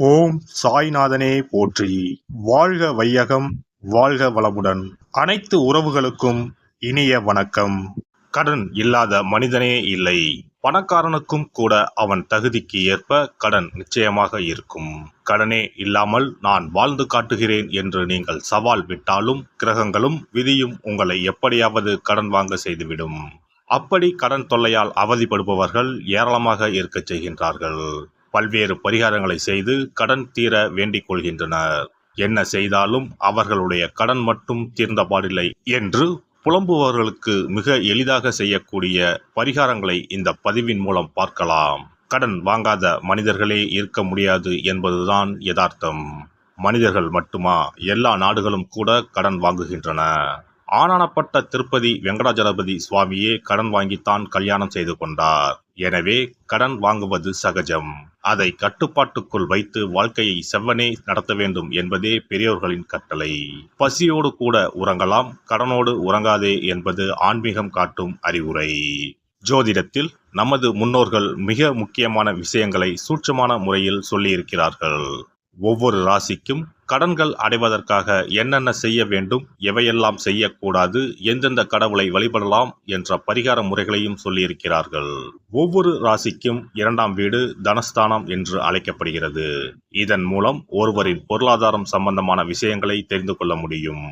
ஓம் சாய்நாதனே போற்றி. வாழ்க வையகம், வாழ்க வளமுடன். அனைத்து உறவுகளுக்கும் இனிய வணக்கம். கடன் இல்லாத மனிதனே இல்லை. பணக்காரனுக்கும் கூட அவன் தகுதிக்கு ஏற்ப கடன் நிச்சயமாக இருக்கும். கடனே இல்லாமல் நான் வாழ்ந்து காட்டுகிறேன் என்று நீங்கள் சவால் விட்டாலும் கிரகங்களும் விதியும் உங்களை எப்படியாவது கடன் வாங்க செய்துவிடும். அப்படி கடன் தொல்லையால் அவதிப்படுபவர்கள் ஏராளமாக இருக்கச் செய்கின்றார்கள். பல்வேறு பரிகாரங்களை செய்து கடன் தீர வேண்டிக் கொள்கின்றனர். என்ன செய்தாலும் அவர்களுடைய கடன் மட்டும் தீர்ந்தபாடில்லை என்று புலம்புபவர்களுக்கு மிக எளிதாக செய்யக்கூடிய பரிகாரங்களை இந்த பதிவின் மூலம் பார்க்கலாம். கடன் வாங்காத மனிதர்களே இருக்க முடியாது என்பதுதான் யதார்த்தம். மனிதர்கள் மட்டுமா, எல்லா நாடுகளும் கூட கடன் வாங்குகின்றன. ஆனானப்பட்ட திருப்பதி வெங்கடாஜலபதி சுவாமியே கடன் வாங்கித்தான் கல்யாணம் செய்து கொண்டார். எனவே கடன் வாங்குவது சகஜம். அதை கட்டுப்பாட்டுக்குள் வைத்து வாழ்க்கையை செவ்வனே நடத்த வேண்டும் என்பதே பெரியோர்களின் கட்டளை. பசியோடு கூட உறங்கலாம், கடனோடு உறங்காதே என்பது ஆன்மீகம் காட்டும் அறிவுரை. ஜோதிடத்தில் நமது முன்னோர்கள் மிக முக்கியமான விஷயங்களை சூட்சமான முறையில் சொல்லியிருக்கிறார்கள். ஒவ்வொரு ராசிக்கும் கடன்கள் அடைவதற்காக என்னென்ன செய்ய வேண்டும், எவையெல்லாம் செய்யக்கூடாது, எந்தெந்த கடவுளை வழிபடலாம் என்ற பரிகார முறைகளையும் சொல்லியிருக்கிறார்கள். ஒவ்வொரு ராசிக்கும் 2ஆம் வீடு தனஸ்தானம் என்று அழைக்கப்படுகிறது. இதன் மூலம் ஒருவரின் பொருளாதாரம் சம்பந்தமான விஷயங்களை தெரிந்து கொள்ள முடியும்.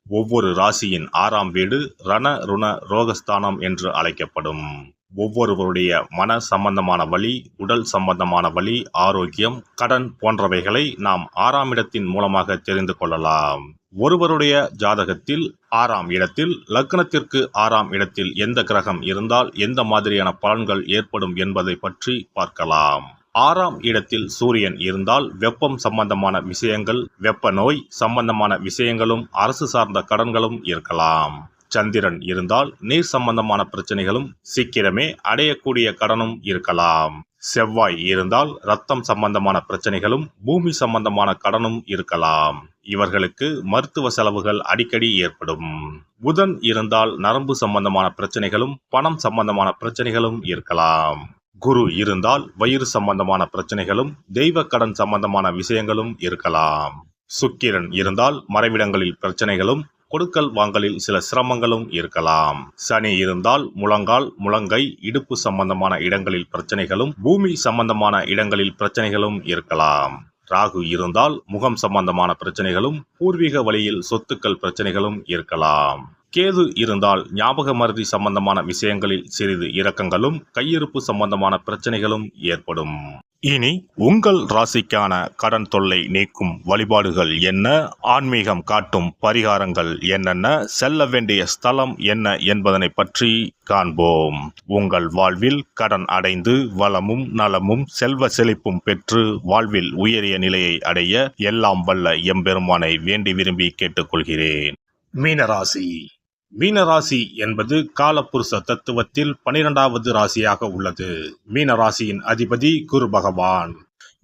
ஒவ்வொரு ராசியின் 6ஆம் வீடு ரண ருண ரோகஸ்தானம் என்று அழைக்கப்படும். ஒவ்வொருவருடைய மன சம்பந்தமான வலி, உடல் சம்பந்தமான வலி, ஆரோக்கியம், கடன் போன்றவைகளை நாம் 6ஆம் இடத்தின் மூலமாக தெரிந்து கொள்ளலாம். ஒருவருடைய ஜாதகத்தில் 6ஆம் இடத்தில் லக்னத்திற்கு 6ஆம் இடத்தில் எந்த கிரகம் இருந்தால் எந்த மாதிரியான பலன்கள் ஏற்படும் என்பதை பற்றி பார்க்கலாம். 6ஆம் இடத்தில் சூரியன் இருந்தால் வெப்பம் சம்பந்தமான விஷயங்கள், வெப்ப நோய் சம்பந்தமான விஷயங்களும், அரசு சார்ந்த கடன்களும் இருக்கலாம். சந்திரன் இருந்தால் நீர் சம்பந்தமான பிரச்சனைகளும், சீக்கிரமே அடையக்கூடிய கடனும் இருக்கலாம். செவ்வாய் இருந்தால் இரத்தம் சம்பந்தமான பிரச்சனைகளும், பூமி சம்பந்தமான கடனும் இருக்கலாம். இவர்களுக்கு மருத்துவ செலவுகள் அடிக்கடி ஏற்படும். புதன் இருந்தால் நரம்பு சம்பந்தமான பிரச்சனைகளும், பணம் சம்பந்தமான பிரச்சனைகளும் இருக்கலாம். குரு இருந்தால் வயிறு சம்பந்தமான பிரச்சனைகளும், தெய்வ கடன் சம்பந்தமான விஷயங்களும் இருக்கலாம். சுக்கிரன் இருந்தால் மறைவிடங்களில் பிரச்சனைகளும், கொடுக்கல் வாங்கலில் சில சிரமங்களும் இருக்கலாம். சனி இருந்தால் முழங்கால், முழங்கை, இடுப்பு சம்பந்தமான இடங்களில் பிரச்சனைகளும், பூமி சம்பந்தமான இடங்களில் பிரச்சனைகளும் இருக்கலாம். ராகு இருந்தால் முகம் சம்பந்தமான பிரச்சனைகளும், பூர்வீக வழியில் சொத்துக்கள் பிரச்சனைகளும் இருக்கலாம். கேது இருந்தால் ஞாபக மறதி சம்பந்தமான விஷயங்களில் சிறிது இரக்கங்களும், கையிருப்பு சம்பந்தமான பிரச்சனைகளும் ஏற்படும். இனி உங்கள் ராசிக்கான கடன் தொல்லை நீக்கும் வழிபாடுகள் என்ன, ஆன்மீகம் காட்டும் பரிகாரங்கள் என்னென்ன, செல்ல வேண்டிய ஸ்தலம் என்ன என்பதனை பற்றி காண்போம். உங்கள் வாழ்வில் கடன் அடைந்து வளமும் நலமும் செல்வ செழிப்பும் பெற்று வாழ்வில் உயரிய நிலையை அடைய எல்லாம் வல்ல எம்பெருமானை வேண்டி விரும்பி கேட்டுக்கொள்கிறேன். மீனராசி. மீனராசி என்பது காலப்புருஷ தத்துவத்தில் 12வது ராசியாக உள்ளது. மீனராசியின் அதிபதி குரு பகவான்.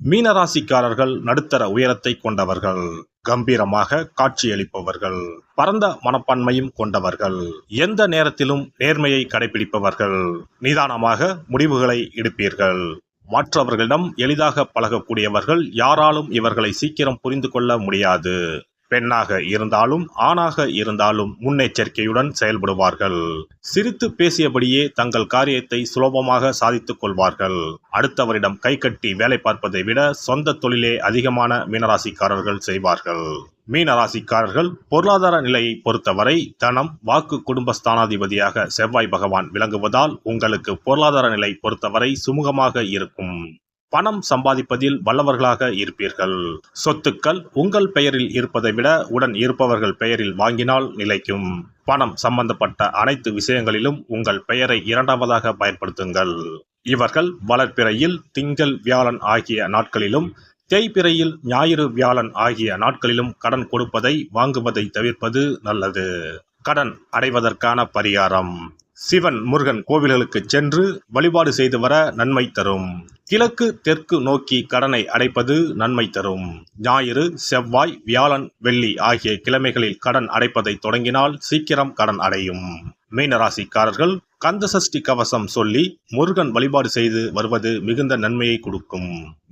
மீனராசிக்காரர்கள் நடுத்தர உயரத்தை கொண்டவர்கள், கம்பீரமாக காட்சியளிப்பவர்கள், பரந்த மனப்பான்மையும் கொண்டவர்கள், எந்த நேரத்திலும் நேர்மையை கடைபிடிப்பவர்கள், நிதானமாக முடிவுகளை எடுப்பீர்கள். மற்றவர்களிடம் எளிதாக பழகக்கூடியவர்கள், யாராலும் இவர்களை சீக்கிரம் புரிந்து கொள்ள முடியாது. பெண்ணாக இருந்தாலும் ஆணாக இருந்தாலும் முன்னெச்சரிக்கையுடன் செயல்படுவார்கள். சிரித்து பேசியபடியே தங்கள் காரியத்தை சுலபமாக சாதித்துக் கொள்வார்கள். அடுத்தவரிடம் கைகட்டி வேலை பார்ப்பதை விட சொந்த தொழிலே அதிகமான மீனராசிக்காரர்கள் செய்வார்கள். மீனராசிக்காரர்கள் பொருளாதார நிலையை பொறுத்தவரை தனம், வாக்கு, குடும்பஸ்தானாதிபதியாக செவ்வாய் பகவான் விளங்குவதால் உங்களுக்கு பொருளாதார நிலை பொறுத்தவரை சுமூகமாக இருக்கும். பணம் சம்பாதிப்பதில் வல்லவர்களாக இருப்பீர்கள். சொத்துக்கள் உங்கள் பெயரில் இருப்பதை விட உடன் இருப்பவர்கள் பெயரில் வாங்கினால் நிலைக்கும். பணம் சம்பந்தப்பட்ட அனைத்து விஷயங்களிலும் உங்கள் பெயரை 2வதாக பயன்படுத்துங்கள். இவர்கள் வளர்பிறையில் திங்கள், வியாழன் ஆகிய நாட்களிலும், தேய்பிறையில் ஞாயிறு, வியாழன் ஆகிய நாட்களிலும் கடன் கொடுப்பதை, வாங்குவதை தவிர்ப்பது நல்லது. கடன் அடைவதற்கான பரிகாரம்: சிவன், முருகன் கோவில்களுக்கு சென்று வழிபாடு செய்து வர நன்மை தரும். கிழக்கு தெற்கு நோக்கி கடனை அடைப்பது நன்மை தரும். ஞாயிறு, செவ்வாய், வியாழன், வெள்ளி ஆகிய கிழமைகளில் கடன் அடைப்பதை தொடங்கினால் சீக்கிரம் கடன் அடையும். மீனராசிக்காரர்கள் கந்த சஷ்டி கவசம் சொல்லி முருகன் வழிபாடு செய்து வருவது மிகுந்த நன்மையை கொடுக்கும்.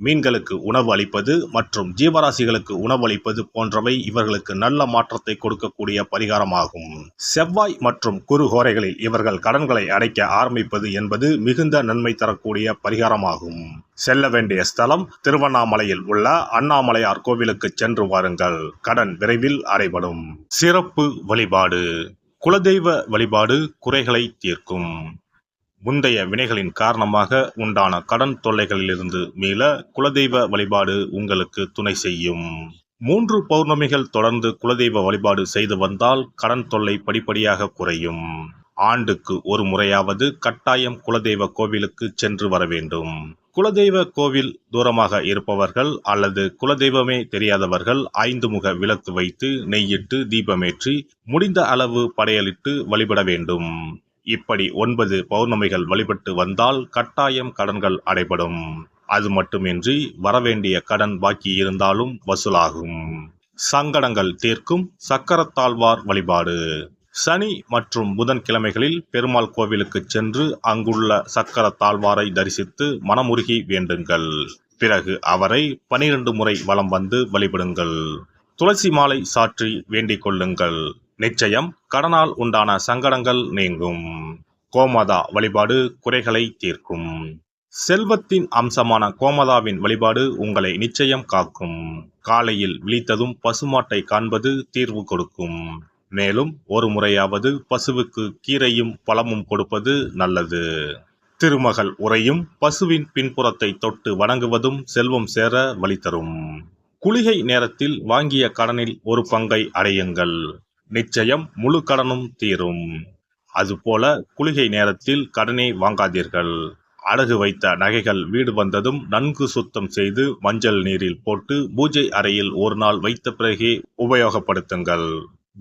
மீன்களுக்கு உணவு அளிப்பது மற்றும் ஜீவராசிகளுக்கு உணவு அளிப்பது போன்றவை இவர்களுக்கு நல்ல மாற்றத்தை கொடுக்கக்கூடிய பரிகாரமாகும். செவ்வாய் மற்றும் குரு ஹோரைகளில் இவர்கள் கடன்களை அடைக்க ஆரம்பிப்பது என்பது மிகுந்த நன்மை தரக்கூடிய பரிகாரமாகும். செல்ல வேண்டிய ஸ்தலம் திருவண்ணாமலையில் உள்ள அண்ணாமலையார் கோவிலுக்கு சென்று வாருங்கள். கடன் விரைவில் அடைபடும். சிறப்பு வழிபாடு. குலதெய்வ வழிபாடு குறைகளை தீர்க்கும். முந்தைய வினைகளின் காரணமாக உண்டான கடன் தொல்லைகளிலிருந்து மீள குலதெய்வ வழிபாடு உங்களுக்கு துணை செய்யும். 3 பௌர்ணமிகள் தொடர்ந்து குலதெய்வ வழிபாடு செய்து வந்தால் கடன் தொல்லை படிப்படியாக குறையும். ஆண்டுக்கு ஒரு முறையாவது கட்டாயம் குலதெய்வ கோவிலுக்கு சென்று வர வேண்டும். குலதெய்வ கோவில் தூரமாக இருப்பவர்கள் அல்லது குலதெய்வமே தெரியாதவர்கள் 5 முக விளக்கு வைத்து நெய்யிட்டு தீபமேற்றி முடிந்த அளவு படையலிட்டு வழிபட வேண்டும். இப்படி 9 பௌர்ணமிகள் வழிபட்டு வந்தால் கட்டாயம் கடன்கள் அடைபடும். அது மட்டுமின்றி வரவேண்டிய கடன் பாக்கி இருந்தாலும் வசூலாகும். சங்கடங்கள் தீர்க்கும் சக்கரத்தாழ்வார் வழிபாடு. சனி மற்றும் புதன் கிழமைகளில் பெருமாள் கோவிலுக்கு சென்று அங்குள்ள சக்கர தாழ்வாரை தரிசித்து மனமுருகி வேண்டுங்கள். பிறகு அவரை 12 முறை வலம் வந்து வழிபடுங்கள். துளசி மாலை சாற்றி வேண்டிக் கொள்ளுங்கள். நிச்சயம் கடனால் உண்டான சங்கடங்கள் நீங்கும். கோமாதா வழிபாடு குறைகளை தீர்க்கும். செல்வத்தின் அம்சமான கோமாதாவின் வழிபாடு உங்களை நிச்சயம் காக்கும். காலையில் விழித்ததும் பசுமாட்டை காண்பது தீர்வு கொடுக்கும். மேலும் ஒரு முறையாவது பசுவுக்கு கீரையும் பழமும் கொடுப்பது நல்லது. திருமகள் உரையும் பசுவின் பின்புறத்தை தொட்டு வணங்குவதும் செல்வம் சேர வழி தரும். குளிகை நேரத்தில் வாங்கிய கடனில் ஒரு பங்கை அடையுங்கள். நிச்சயம் முழு கடனும் தீரும். அதுபோல குளிகை நேரத்தில் கடனே வாங்காதீர்கள். அடகு வைத்த நகைகள் வீடு வந்ததும் நன்கு சுத்தம் செய்து மஞ்சள் நீரில் போட்டு பூஜை அறையில் ஒரு நாள் வைத்த பிறகே உபயோகப்படுத்துங்கள்.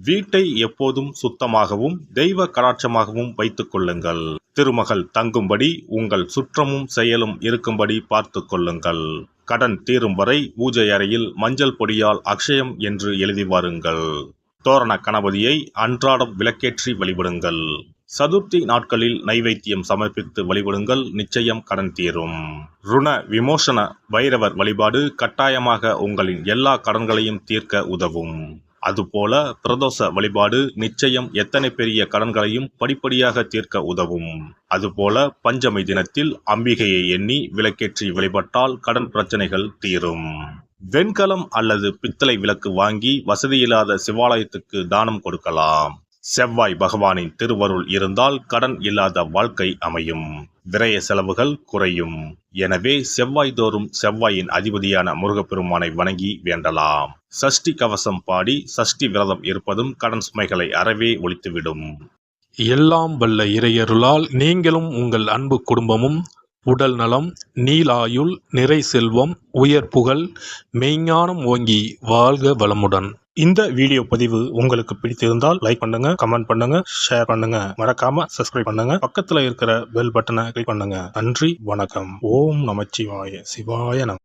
வீட்டை எப்போதும் சுத்தமாகவும் தெய்வ கடாட்சமாகவும் வைத்துக் கொள்ளுங்கள். திருமகள் தங்கும்படி உங்கள் சுற்றமும் செயலும் இருக்கும்படி பார்த்து கொள்ளுங்கள். கடன் தீரும் வரை பூஜை அறையில் மஞ்சள் பொடியால் அக்ஷயம் என்று எழுதி வாருங்கள். தோரண கணபதியை அன்றாடம் விளக்கேற்றி வழிபடுங்கள். சதுர்த்தி நாட்களில் நைவேத்தியம் சமர்ப்பித்து வழிபடுங்கள். நிச்சயம் கடன் தீரும். ருண விமோசன பைரவர் வழிபாடு கட்டாயமாக உங்களின் எல்லா கடன்களையும் தீர்க்க உதவும். அதுபோல பிரதோஷ வழிபாடு நிச்சயம் எத்தனை பெரிய கடன்களையும் படிப்படியாக தீர்க்க உதவும். அதுபோல பஞ்சமி தினத்தில் அம்பிகையை எண்ணி விளக்கேற்றி வழிபட்டால் கடன் பிரச்சனைகள் தீரும். வெண்கலம் அல்லது பித்தளை விளக்கு வாங்கி வசதியில்லாத சிவாலயத்துக்கு தானம் கொடுக்கலாம். செவ்வாய் பகவானின் திருவருள் இருந்தால் கடன் இல்லாத வாழ்க்கை அமையும். விரய செலவுகள் குறையும். எனவே செவ்வாய் தோறும் செவ்வாயின் அதிபதியான முருகப்பெருமானை வணங்கி வேண்டலாம். சஷ்டி கவசம் பாடி சஷ்டி விரதம் இருப்பதும் கடன் சுமைகளை அறவே ஒழித்துவிடும். எல்லாம் வல்ல இறையருளால் நீங்களும் உங்கள் அன்பு குடும்பமும் உடல் நலம், நீலாயுள், நிறை செல்வம், உயர் புகழ், மெய்ஞானம் ஓங்கி வாழ்க வளமுடன். இந்த வீடியோ பதிவு உங்களுக்கு பிடித்திருந்தால் லைக் பண்ணுங்க, கமெண்ட் பண்ணுங்க, ஷேர் பண்ணுங்க. மறக்காம சப்ஸ்கிரைப் பண்ணுங்க. பக்கத்துல இருக்கிற பெல் பட்டனை கிளிக் பண்ணுங்க. நன்றி, வணக்கம். ஓம் நமச்சிவாய. சிவாய நம.